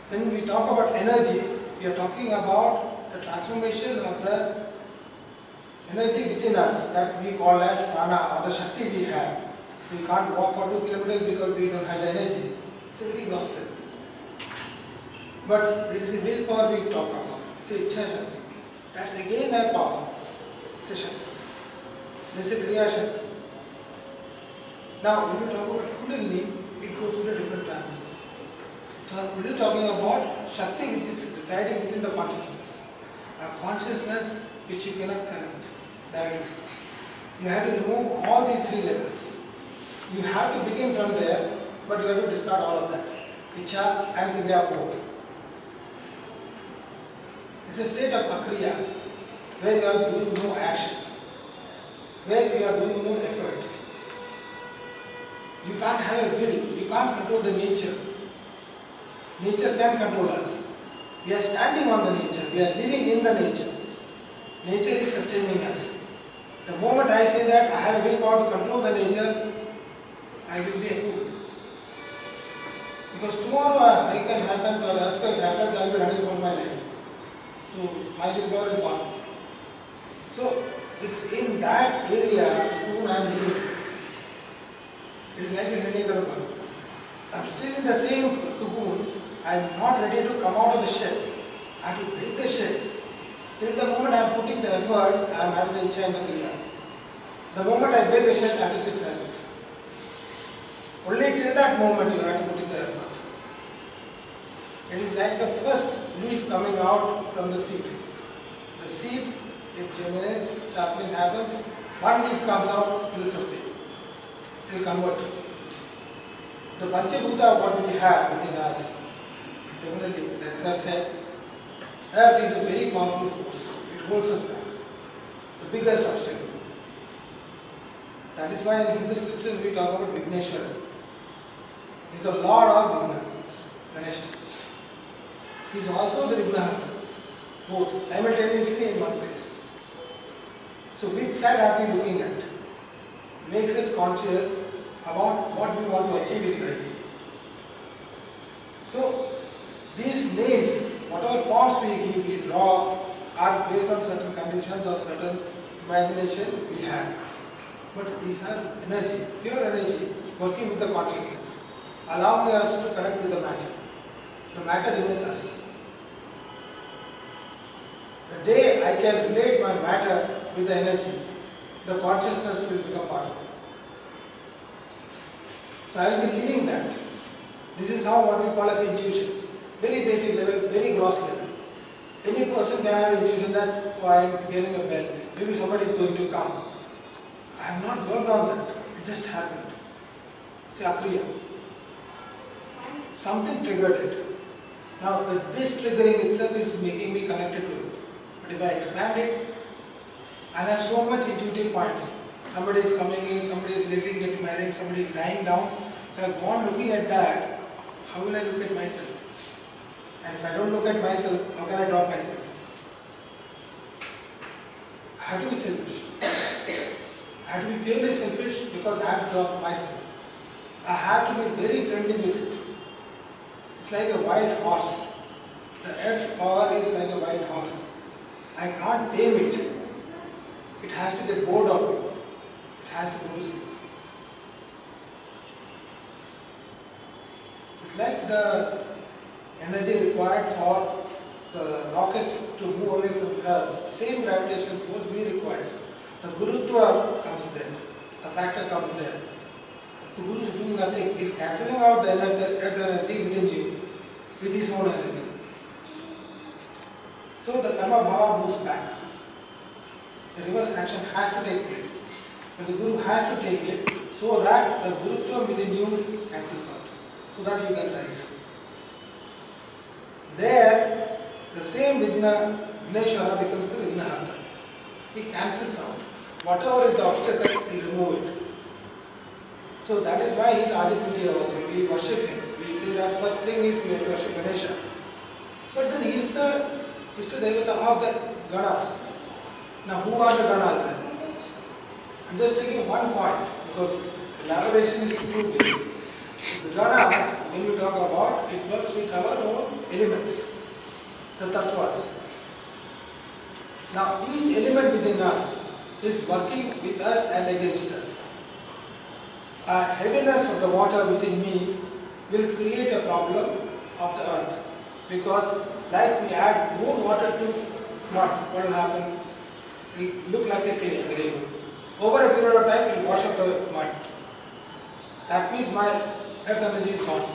When we talk about energy, we are talking about the transformation of the energy within us that we call as prana, or the Shakti we have. We can't walk for 2 kilometers because we don't have the energy. It's a very gross level. But there is a willpower we talk about. It's a Ichha Shakti. That's again a power. It's a Shakti. There's a Kriya Shakti. Now, when we talk about Kundalini, it goes to a different plan. So, we're talking about Shakti which is residing within the consciousness. A consciousness which you cannot connect directly. You have to remove all these 3 levels. You have to begin from there, but you have to discard all of that. Ichha and Kriya both. It's a state of akriya, where you are doing no action, where you are doing no efforts. You can't have a will, you can't control the nature. Nature can control us. We are standing on the nature, we are living in the nature. Nature is sustaining us. The moment I say that I have willpower to control the nature, I will be a fool. Because tomorrow a hurricane happens or earthquake happens, I will be running for my life. So my willpower is gone. So it's in that area whom I am living. It is like a Hindikar bird. I am still in the same cocoon. I am not ready to come out of the shell. I have to break the shell. Till the moment I am putting the effort, I am having the Ichha and the Kriya. The moment I break the shell, I have to sit silent. Only till that moment you have to put in the effort. It is like the first leaf coming out from the seed. The seed, it germinates, sapling happens, one leaf comes out, it will sustain. It will convert. The Panchabhuta, what we have within us, definitely, as I said, earth is a very powerful force. It holds us back. The biggest obstacle. That is why in Hindu scriptures we talk about Vigneshwara. He is the Lord of Vigna, Ganesha. He is also the Vignaharta, both simultaneously in one place. So which side are we looking at? Makes it conscious about what we want to achieve in life. So these names, whatever forms we draw, are based on certain conditions or certain imagination we have. But these are energy, pure energy, working with the consciousness, allowing us to connect with the matter. The matter remains us. The day I can relate my matter with the energy, the consciousness will become part of it. So I will be living that. This is how what we call as intuition. Very basic level, very gross level. Any person can have intuition that, oh, I am hearing a bell, maybe somebody is going to come. I have not worked on that. It just happened. It's akriya. Something triggered it. Now this triggering itself is making me connected to it. But if I expand it, I have so much intuitive points. Somebody is coming in, somebody is literally getting married, somebody is lying down. So I have gone looking at that. How will I look at myself? And if I don't look at myself, how can I drop myself? I have to be selfish. I have to be purely selfish because I have to drop myself. I have to be very friendly with it. It's like a wild horse. The earth power is like a wild horse. I can't tame it. It has to get bored of me. It has to go to sleep. It's like the energy required for the rocket to move away from the earth. Same gravitational force we require. The Gurutva comes there. The factor comes there. The Guru is doing nothing. He is cancelling out the energy within you with his own energy. So the Karma Bhava moves back. The reverse action has to take place. But the Guru has to take it so that the Gurutva within you cancels out. So that you can rise. There, the same Vigneshwara becomes the Vignaharta. He cancels out. Whatever is the obstacle, he will remove it. So that is why he is Adi Puja also. We worship him. We say that first thing is we worship Ganesha. But then he is the Ishtadevata of the Ganas. Now who are the Ganas then? I am just taking one point because elaboration is too big. The Ganas, when you talk about, it works with our own elements, the tattvas. Now each element within us is working with us and against us. A heaviness of the water within me will create a problem of the earth, because like we add more water to mud, what will happen? It will look like a cake, very good. Over a period of time, it will wash up the mud. That means my earth energy is gone.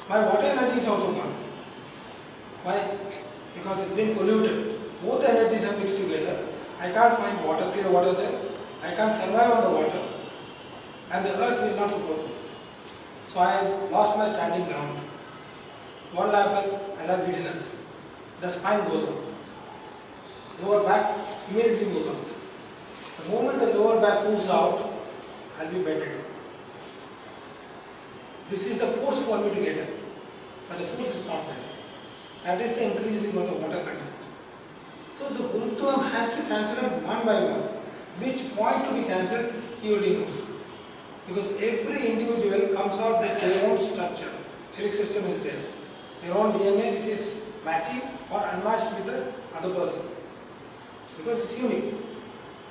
My water energy is also gone. Why? Because it's been polluted. Both the energies are mixed together. I can't find water, clear water there. I can't survive on the water. And the earth will not support me. So I lost my standing ground. What will happen? I'll have giddiness. The spine goes up. Lower back immediately goes up. The moment the lower back moves out, I'll be bedded. This is the force for me to get up. But the force is not there. That is the increasing of the water content. So the Gurutvam has to cancel out one by one. Which point to be cancelled, he only knows. Because every individual comes out with their own structure. Helix system is there. Their own DNA which is matching or unmatched with the other person. Because it's unique.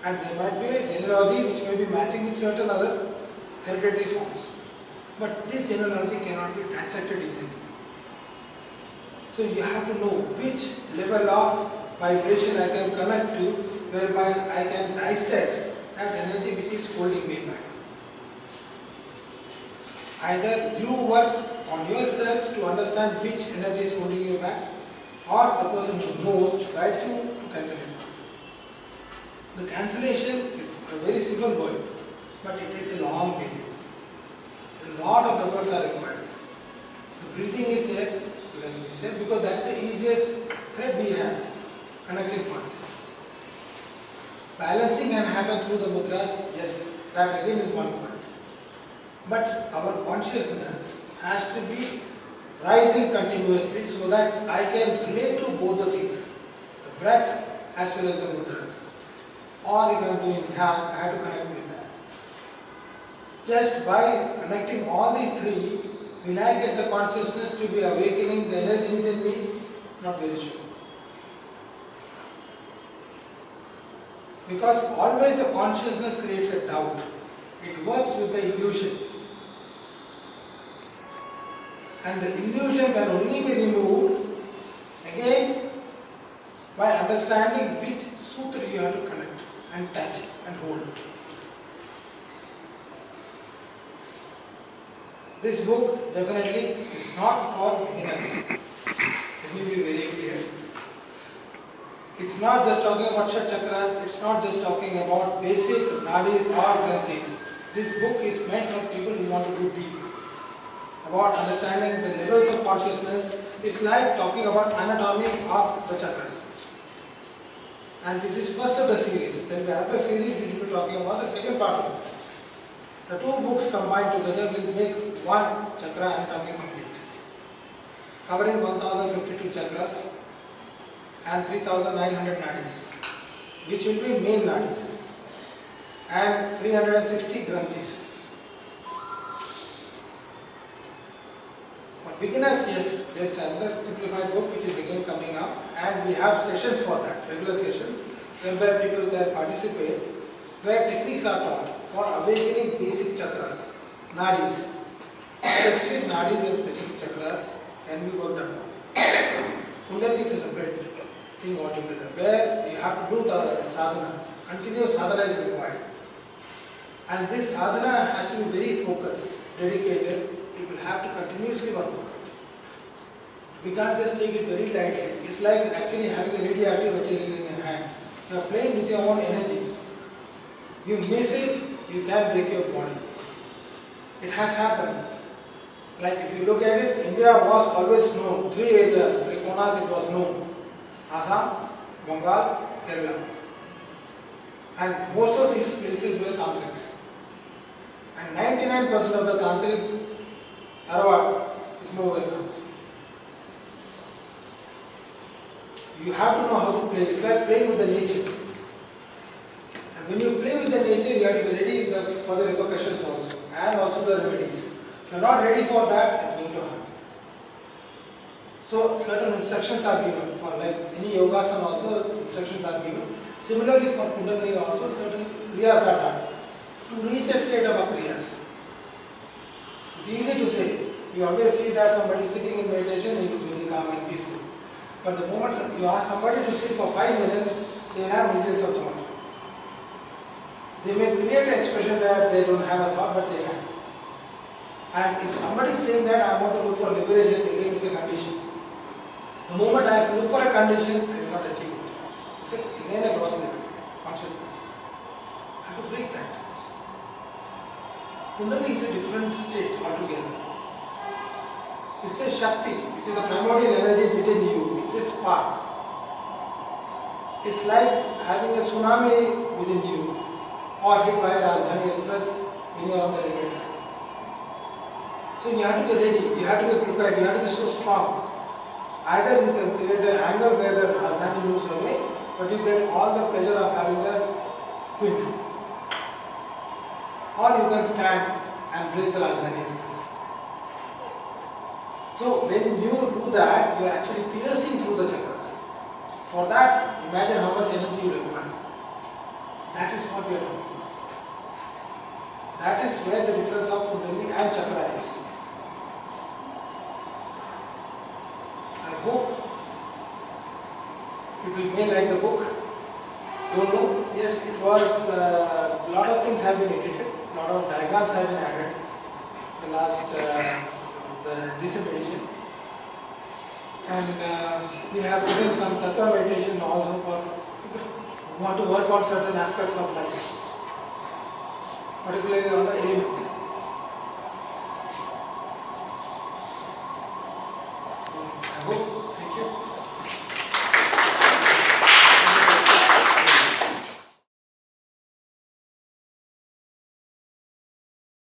And there might be a genealogy which may be matching with certain other hereditary forms. But this genealogy cannot be dissected easily. So you have to know which level of vibration I can connect to, whereby I can dissect that energy which is holding me back. Either you work on yourself to understand which energy is holding you back, or the person who knows guides you to cancel it. The cancellation is a very simple word, but it takes a long way. A lot of efforts are required. The breathing is there, like we said, because that's the easiest thread we have, connecting point. Balancing can happen through the mudras, yes, that again is one point. But our consciousness has to be rising continuously so that I can relate to both the things, the breath as well as the mudras. Or if I am doing dhyan, I have to connect with that. Just by connecting all these three, will I get the consciousness to be awakening the energy within me? Not very sure. Because always the consciousness creates a doubt. It works with the illusion. And the illusion can only be removed again by understanding which sutra you have to connect and touch and hold. This book definitely is not for beginners. Let me be very clear. It's not just talking about Shat Chakras, it's not just talking about basic nadis or granthis. This book is meant for people who want to go deep. About understanding the levels of consciousness. It's like talking about anatomy of the chakras. And this is first of the series. There will be another series which will be talking about the second part of it. The two books combined together will make one chakra anatomy complete. Covering 1052 chakras and 3900 nadis, which will be main nadis, and 360 granthis. For beginners, yes, there is another simplified book which is again coming up, and we have sessions for that, regular sessions, whereby people can participate, where techniques are taught for awakening basic chakras, nadis. Specific nadis and specific chakras can be worked upon. Kundalini is a separate thing altogether, where you have to do the sadhana. Continuous sadhana is required. And this sadhana has to be very focused, dedicated. People have to continuously work on it. We can't just take it very lightly. It's like actually having a radioactive material in your hand. You are playing with your own energy. You miss it, you can break your body. It has happened. Like if you look at it, India was always known. Three areas, three konas it was known. Assam, Bengal, Kerala. And most of these places were tantrics. And 99% of the tantric Arwat is nowhere comes. You have to know how to play. It's like playing with the nature. And when you play with the nature, you have to be ready for the repercussions also, and also the remedies. If you are not ready for that, it's going to happen. So certain instructions are given for like any yogasana also instructions are given. Similarly for Kundalini also certain kriyas are done to reach a state of kriyas. It's easy to say. You always see that somebody sitting in meditation he is very calm and peaceful. But the moment you ask somebody to sit for 5 minutes, they will have millions of thoughts. They may create an expression that they don't have a thought, but they have. And if somebody is saying that I want to look for liberation, again it's a condition. The moment I look for a condition, I will not achieve it. It's again a gross level, consciousness. I have to break that. Kundalini is a different state altogether. It's a Shakti, which is the primordial energy within you. It's a spark. It's like having a tsunami within you or hit by a Rajdhani Express when you are on the railway track. So you have to be ready, you have to be prepared, you have to be so strong. Either you can create an angle where the Rajdhani moves away, but you get all the pleasure of having the wind. Or you can stand and break the Rajdhani Express. So when you do that, you are actually piercing through the chakras. For that, imagine how much energy you require. That is what we are talking about. That is where the difference of Kundalini and chakra is. I hope people may like the book. Don't know. Yes, it was a lot of things have been edited, a lot of diagrams have been added. The last the recent edition, and we have written some tattva meditation also for who want to work on certain aspects of life, particularly on the elements.